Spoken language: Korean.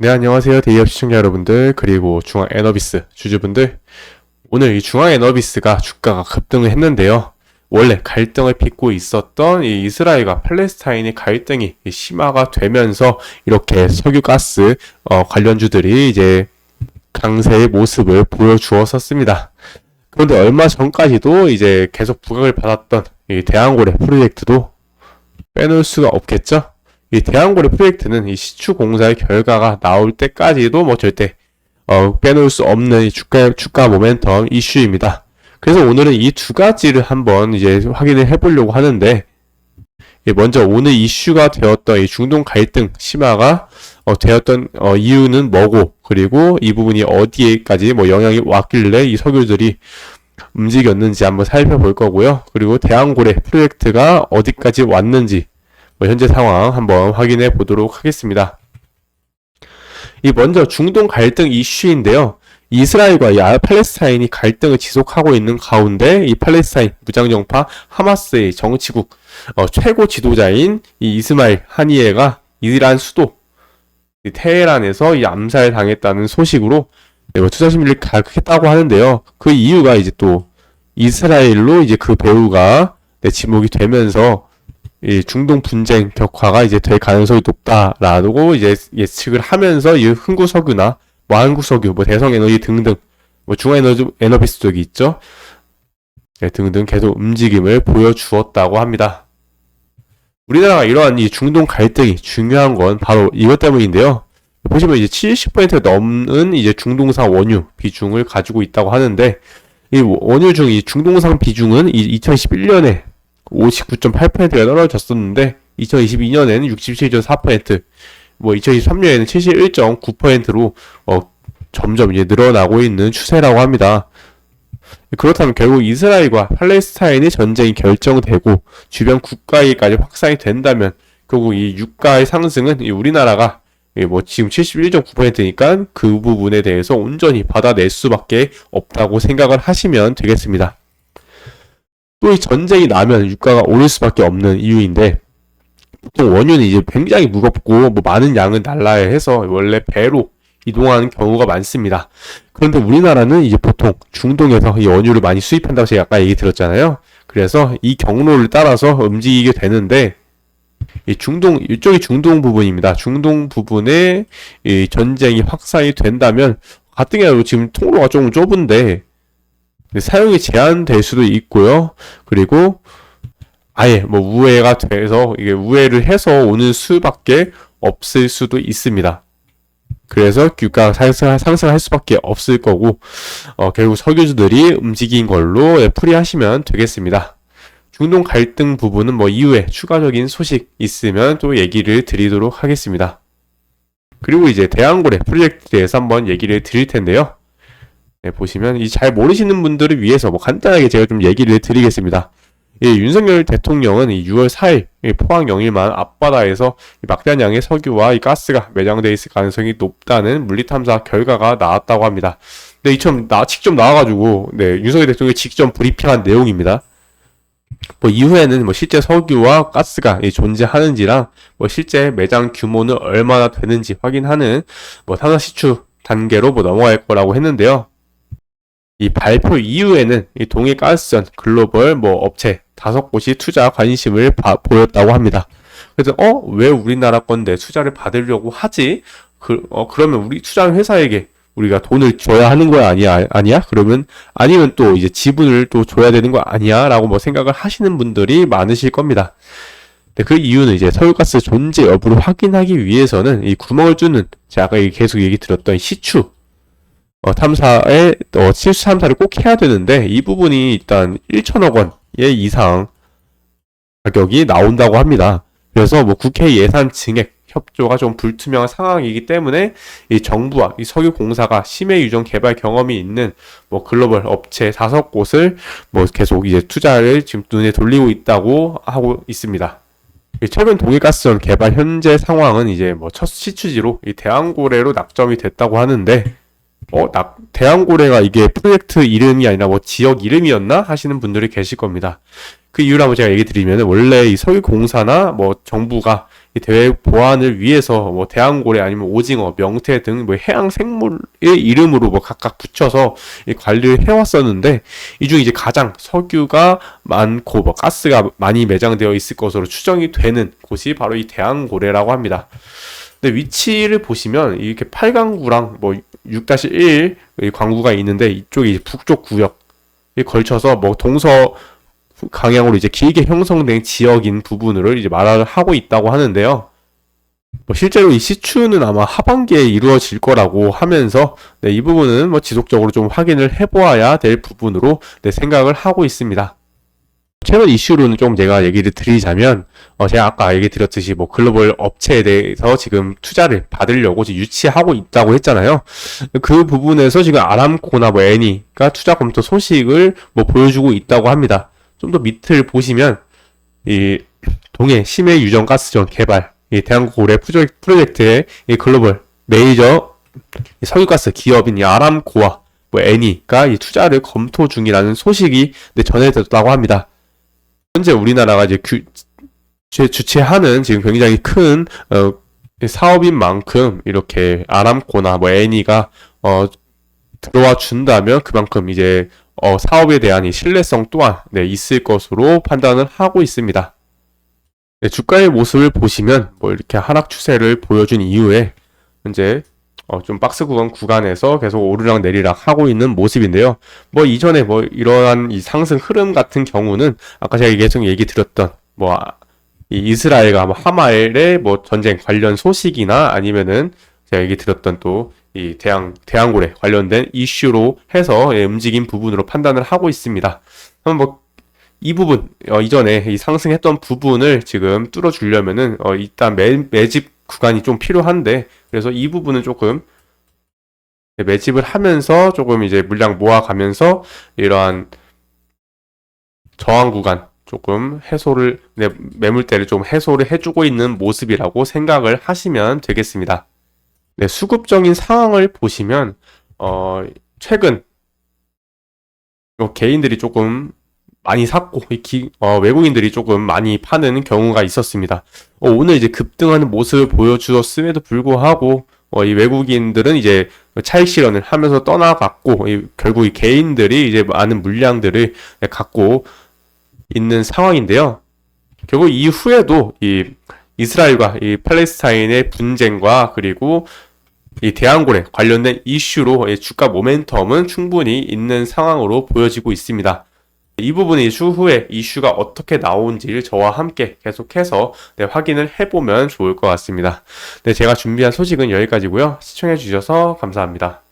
네, 안녕하세요. 대기업 시청자 여러분들, 그리고 중앙 에너비스 주주분들. 오늘 이 중앙 에너비스가 주가가 급등을 했는데요. 원래 갈등을 빚고 있었던 이 이스라엘과 팔레스타인의 갈등이 심화가 되면서 이렇게 석유 가스 관련주들이 이제 강세의 모습을 보여주었었습니다. 그런데 얼마 전까지도 이제 계속 부각을 받았던 이 대한고래 프로젝트도 빼놓을 수가 없겠죠? 이 대한고래 프로젝트는 이 시추 공사의 결과가 나올 때까지도 뭐 절대 빼놓을 수 없는 이 주가 모멘텀 이슈입니다. 그래서 오늘은 이 두 가지를 한번 이제 확인을 해보려고 하는데, 먼저 오늘 이슈가 되었던 이 중동 갈등 심화가 되었던 이유는 뭐고, 그리고 이 부분이 어디에까지 뭐 영향이 왔길래 이 석유들이 움직였는지 한번 살펴볼 거고요. 그리고 대한고래 프로젝트가 어디까지 왔는지 현재 상황 한번 확인해 보도록 하겠습니다. 먼저 중동 갈등 이슈인데요. 이스라엘과 이 팔레스타인이 갈등을 지속하고 있는 가운데 이 팔레스타인 무장정파 하마스의 정치국 최고 지도자인 이 이스마일 하니예가 이란 수도 테헤란에서 이 암살당했다는 소식으로 투자 심리를 자극했다고 하는데요. 그 이유가 이제 또 이스라엘로 이제 그 배후가 지목이 되면서 이 중동 분쟁 격화가 이제 될 가능성이 높다라고 이제 예측을 하면서 이 흥구석유나 뭐 한국석유, 뭐 대성에너지 등등, 뭐 중앙에너비스 쪽이 있죠. 등등 계속 움직임을 보여주었다고 합니다. 우리나라가 이러한 이 중동 갈등이 중요한 건 바로 이것 때문인데요. 보시면 이제 70%가 넘는 이제 중동산 원유 비중을 가지고 있다고 하는데, 이 원유 중 이 중동산 비중은 이 2011년에 59.8%가 떨어졌었는데 2022년에는 67.4%, 뭐 2023년에는 71.9%로 점점 이제 늘어나고 있는 추세라고 합니다. 그렇다면 결국 이스라엘과 팔레스타인의 전쟁이 결정되고 주변 국가에까지 확산이 된다면 결국 이 유가의 상승은 이 우리나라가 뭐 지금 71.9%니까 그 부분에 대해서 온전히 받아낼 수밖에 없다고 생각을 하시면 되겠습니다. 또 이 전쟁이 나면 유가가 오를 수밖에 없는 이유인데, 보통 원유는 이제 굉장히 무겁고 뭐 많은 양을 날라야 해서 원래 배로 이동하는 경우가 많습니다. 그런데 우리나라는 이제 보통 중동에서 이 원유를 많이 수입한다고 제가 아까 얘기 드렸잖아요. 그래서 이 경로를 따라서 움직이게 되는데, 이쪽이 중동 부분입니다. 중동 부분에 이 전쟁이 확산이 된다면 같은 경우로 지금 통로가 조금 좁은데 사용이 제한될 수도 있고요. 그리고 아예 뭐 우회가 돼서 이게 우회를 해서 오는 수밖에 없을 수도 있습니다. 그래서 유가가 상승할 수밖에 없을 거고, 결국 석유주들이 움직인 걸로 풀이하시면 되겠습니다. 중동 갈등 부분은 뭐 이후에 추가적인 소식 있으면 또 얘기를 드리도록 하겠습니다. 그리고 이제 대한고래 프로젝트에 대해서 한번 얘기를 드릴 텐데요. 보시면 이 잘 모르시는 분들을 위해서 뭐 간단하게 제가 좀 얘기를 드리겠습니다. 윤석열 대통령은 6월 4일 포항 영일만 앞바다에서 막대한 양의 석유와 이 가스가 매장되어 있을 가능성이 높다는 물리탐사 결과가 나왔다고 합니다. 근데 이처럼 직접 나와가지고 윤석열 대통령이 직접 브리핑한 내용입니다. 뭐 이후에는 뭐 실제 석유와 가스가 존재하는지랑 뭐 실제 매장 규모는 얼마나 되는지 확인하는 뭐 탐사 시추 단계로 뭐 넘어갈 거라고 했는데요. 이 발표 이후에는 이 동해가스전 글로벌 뭐 업체 5곳이 투자 관심을 보였다고 합니다. 그래서 왜 우리나라 건데 투자를 받으려고 하지? 그러면 우리 투자한 회사에게 우리가 돈을 줘야 하는 거야 아니야? 그러면 아니면 또 이제 지분을 또 줘야 되는 거 아니야? 라고 뭐 생각을 하시는 분들이 많으실 겁니다. 그 이유는 이제 석유가스 존재 여부를 확인하기 위해서는 이 구멍을 뚫는, 제가 아까 계속 얘기 드렸던 시추 탐사의 실수 탐사를 꼭 해야 되는데, 이 부분이 일단 1천억 원의 이상 가격이 나온다고 합니다. 그래서 뭐 국회 예산 증액 협조가 좀 불투명한 상황이기 때문에 이 정부와 이 석유공사가 심해 유전 개발 경험이 있는 뭐 글로벌 업체 5곳을 뭐 계속 이제 투자를 지금 눈에 돌리고 있다고 하고 있습니다. 최근 동해가스전 개발 현재 상황은 이제 뭐 첫 시추지로 이 대한고래로 낙점이 됐다고 하는데, 대한고래가 이게 프로젝트 이름이 아니라 뭐 지역 이름이었나 하시는 분들이 계실 겁니다. 그 이유라고 제가 얘기 드리면, 원래 이 석유공사나 뭐 정부가 이 대외 보안을 위해서 뭐 대왕고래 아니면 오징어, 명태 등 뭐 해양 생물의 이름으로 뭐 각각 붙여서 이 관리를 해왔었는데 이 중 이제 가장 석유가 많고 뭐 가스가 많이 매장되어 있을 것으로 추정이 되는 곳이 바로 이 대왕고래라고 합니다. 근데 위치를 보시면 이렇게 8강구랑 뭐 6-1 광구가 있는데 이쪽이 이제 북쪽 구역에 걸쳐서 뭐 동서 강양으로 이제 길게 형성된 지역인 부분으로 이제 말을 하고 있다고 하는데요. 뭐 실제로 이 시추는 아마 하반기에 이루어질 거라고 하면서 네, 이 부분은 뭐 지속적으로 좀 확인을 해보아야 될 부분으로 네, 생각을 하고 있습니다. 최근 이슈로는 좀 제가 얘기를 드리자면 제가 아까 얘기 드렸듯이 뭐 글로벌 업체에 대해서 지금 투자를 받으려고 지금 유치하고 있다고 했잖아요. 그 부분에서 지금 아람코나 뭐 애니가 투자 검토 소식을 뭐 보여주고 있다고 합니다. 좀 더 밑을 보시면 이 동해 심해 유전 가스전 개발 이 대한고래 프로젝트의 이 글로벌 메이저 석유가스 기업인 이 아람코와 뭐 애니가 이 투자를 검토 중이라는 소식이 전해졌다고 합니다. 현재 우리나라가 이제 주최하는 지금 굉장히 큰 사업인 만큼 이렇게 아람코나 뭐 애니가 들어와 준다면 그만큼 이제 사업에 대한 이 신뢰성 또한 있을 것으로 판단을 하고 있습니다. 네, 주가의 모습을 보시면 뭐 이렇게 하락 추세를 보여준 이후에 현재 좀 박스 구간에서 계속 오르락 내리락 하고 있는 모습인데요. 뭐 이전에 뭐 이러한 이 상승 흐름 같은 경우는 아까 제가 계속 얘기 드렸던 뭐 이 이스라엘과 뭐 하마엘의 뭐 전쟁 관련 소식이나 아니면은 제가 얘기 드렸던 또 이 대왕고래 관련된 이슈로 해서 움직인 부분으로 판단을 하고 있습니다. 그럼 뭐 이 부분 이전에 이 상승했던 부분을 지금 뚫어주려면은 일단 매집 구간이 좀 필요한데 그래서 이 부분은 조금 매집을 하면서 조금 이제 물량 모아가면서 이러한 저항 구간 조금 해소를 매물대를 좀 해소를 해주고 있는 모습이라고 생각을 하시면 되겠습니다. 네, 수급적인 상황을 보시면 최근 개인들이 조금 많이 샀고 외국인들이 조금 많이 파는 경우가 있었습니다. 오늘 이제 급등하는 모습을 보여주었음에도 불구하고 이 외국인들은 이제 차익 실현을 하면서 떠나갔고 결국 이 개인들이 이제 많은 물량들을 갖고 있는 상황인데요. 결국 이후에도 이 이스라엘과 이 팔레스타인의 분쟁과 그리고 이 대왕고래 관련된 이슈로 주가 모멘텀은 충분히 있는 상황으로 보여지고 있습니다. 이 부분이 추후에 이슈가 어떻게 나온지를 저와 함께 계속해서 확인을 해보면 좋을 것 같습니다. 제가 준비한 소식은 여기까지고요. 시청해 주셔서 감사합니다.